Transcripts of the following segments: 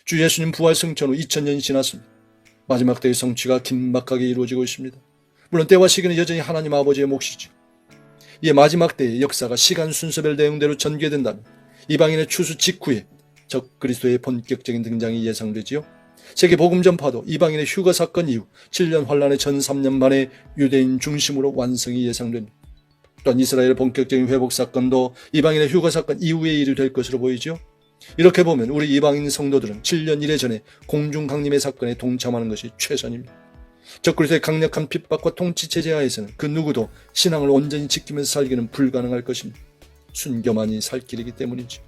주 예수님 부활 승천 후 2000년이 지났습니다. 마지막 때의 성취가 긴박하게 이루어지고 있습니다. 물론 때와 시기는 여전히 하나님 아버지의 몫이죠. 이에 마지막 때의 역사가 시간 순서별 내용대로 전개된다면 이방인의 추수 직후에 적그리스도의 본격적인 등장이 예상되지요. 세계 복음 전파도 이방인의 휴거 사건 이후 7년 환란의 전 3년 만에 유대인 중심으로 완성이 예상됩니다. 또한 이스라엘의 본격적인 회복 사건도 이방인의 휴거 사건 이후의 일이 될 것으로 보이죠. 이렇게 보면 우리 이방인 성도들은 7년 이래전에 공중 강림의 사건에 동참하는 것이 최선입니다. 적그리스도의 강력한 핍박과 통치 체제 하에서는 그 누구도 신앙을 온전히 지키면서 살기는 불가능할 것입니다. 순교만이 살 길이기 때문이죠.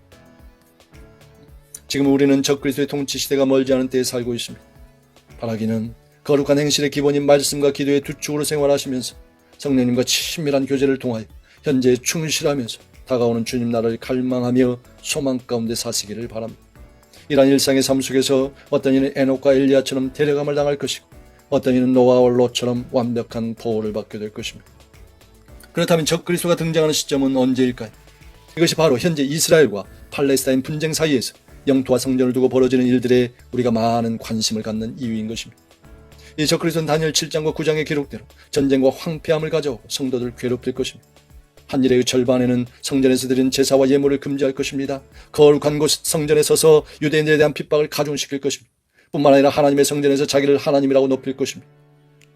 지금 우리는 적그리스도의 통치 시대가 멀지 않은 때에 살고 있습니다. 바라기는 거룩한 행실의 기본인 말씀과 기도의 두 축으로 생활하시면서 성령님과 친밀한 교제를 통하여 현재에 충실하면서 다가오는 주님 나라를 갈망하며 소망 가운데 사시기를 바랍니다. 이러한 일상의 삶 속에서 어떤 이는 에녹과 엘리야처럼 데려감을 당할 것이고 어떤 이는 노아와 롯처럼 완벽한 보호를 받게 될 것입니다. 그렇다면 적그리스도가 등장하는 시점은 언제일까요? 이것이 바로 현재 이스라엘과 팔레스타인 분쟁 사이에서 영토와 성전을 두고 벌어지는 일들에 우리가 많은 관심을 갖는 이유인 것입니다. 이 적그리스도는 다니엘 7장과 9장의 기록대로 전쟁과 황폐함을 가져오고 성도들을 괴롭힐 것입니다. 한 일의 절반에는 성전에서 드린 제사와 예물을 금지할 것입니다. 거룩한 곳 성전에 서서 유대인들에 대한 핍박을 가중시킬 것입니다. 뿐만 아니라 하나님의 성전에서 자기를 하나님이라고 높일 것입니다.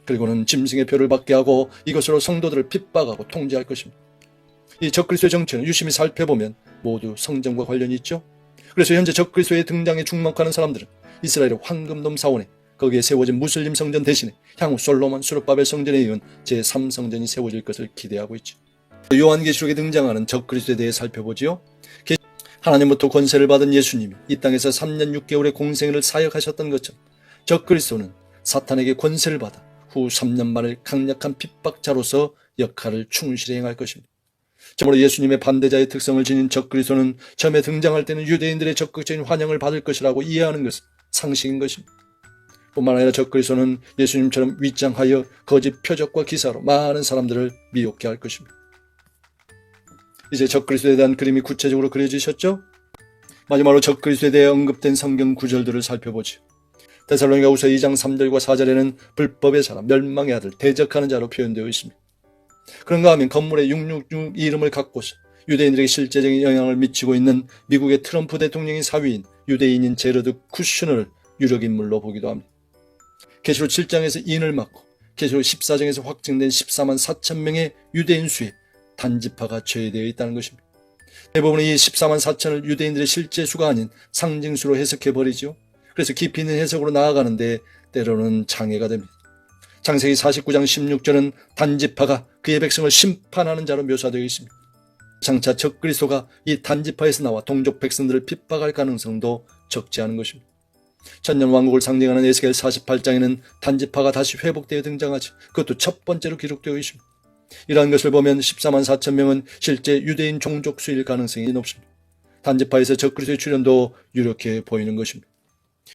그리고는 짐승의 표를 받게 하고 이것으로 성도들을 핍박하고 통제할 것입니다. 이 적그리스도의 정체는 유심히 살펴보면 모두 성전과 관련이 있죠. 그래서 현재 적그리스도의 등장에 충만하는 사람들은 이스라엘의 황금돔 사원에 거기에 세워진 무슬림 성전 대신에 향후 솔로몬 수르바벨 성전에 이은 제3성전이 세워질 것을 기대하고 있죠. 요한계시록에 등장하는 적그리스도에 대해 살펴보지요. 하나님부터 권세를 받은 예수님이 이 땅에서 3년 6개월의 공생을 사역하셨던 것처럼 적그리스도는 사탄에게 권세를 받아 후 3년 만을 강력한 핍박자로서 역할을 충실히 행할 것입니다. 참으로 예수님의 반대자의 특성을 지닌 적그리스도는 처음에 등장할 때는 유대인들의 적극적인 환영을 받을 것이라고 이해하는 것은 상식인 것입니다. 뿐만 아니라 적그리스도는 예수님처럼 윗장하여 거짓 표적과 기사로 많은 사람들을 미혹해 할 것입니다. 이제 적그리스도에 대한 그림이 구체적으로 그려지셨죠? 마지막으로 적그리스도에 대해 언급된 성경 구절들을 살펴보죠. 데살로니가후서 2장 3절과 4절에는 불법의 사람, 멸망의 아들, 대적하는 자로 표현되어 있습니다. 그런가 하면 건물에 666 이름을 갖고서 유대인들에게 실제적인 영향을 미치고 있는 미국의 트럼프 대통령의 사위인 유대인인 제러드 쿠슈너를 유력인물로 보기도 합니다. 계시록 7장에서 인을 맡고 계시록 14장에서 확증된 14만 4천 명의 유대인 수에 단지파가 제외되어 있다는 것입니다. 대부분 이 14만 4천을 유대인들의 실제 수가 아닌 상징수로 해석해버리죠. 그래서 깊이 있는 해석으로 나아가는데 때로는 장애가 됩니다. 창세기 49장 16절은 단지파가 그의 백성을 심판하는 자로 묘사되어 있습니다. 장차 적그리스도가 이 단지파에서 나와 동족 백성들을 핍박할 가능성도 적지 않은 것입니다. 천년 왕국을 상징하는 에스겔 48장에는 단지파가 다시 회복되어 등장하죠. 그것도 첫 번째로 기록되어 있습니다. 이러한 것을 보면 14만 4천 명은 실제 유대인 종족수일 가능성이 높습니다. 단지파에서 적그리스도의 출현도 유력해 보이는 것입니다.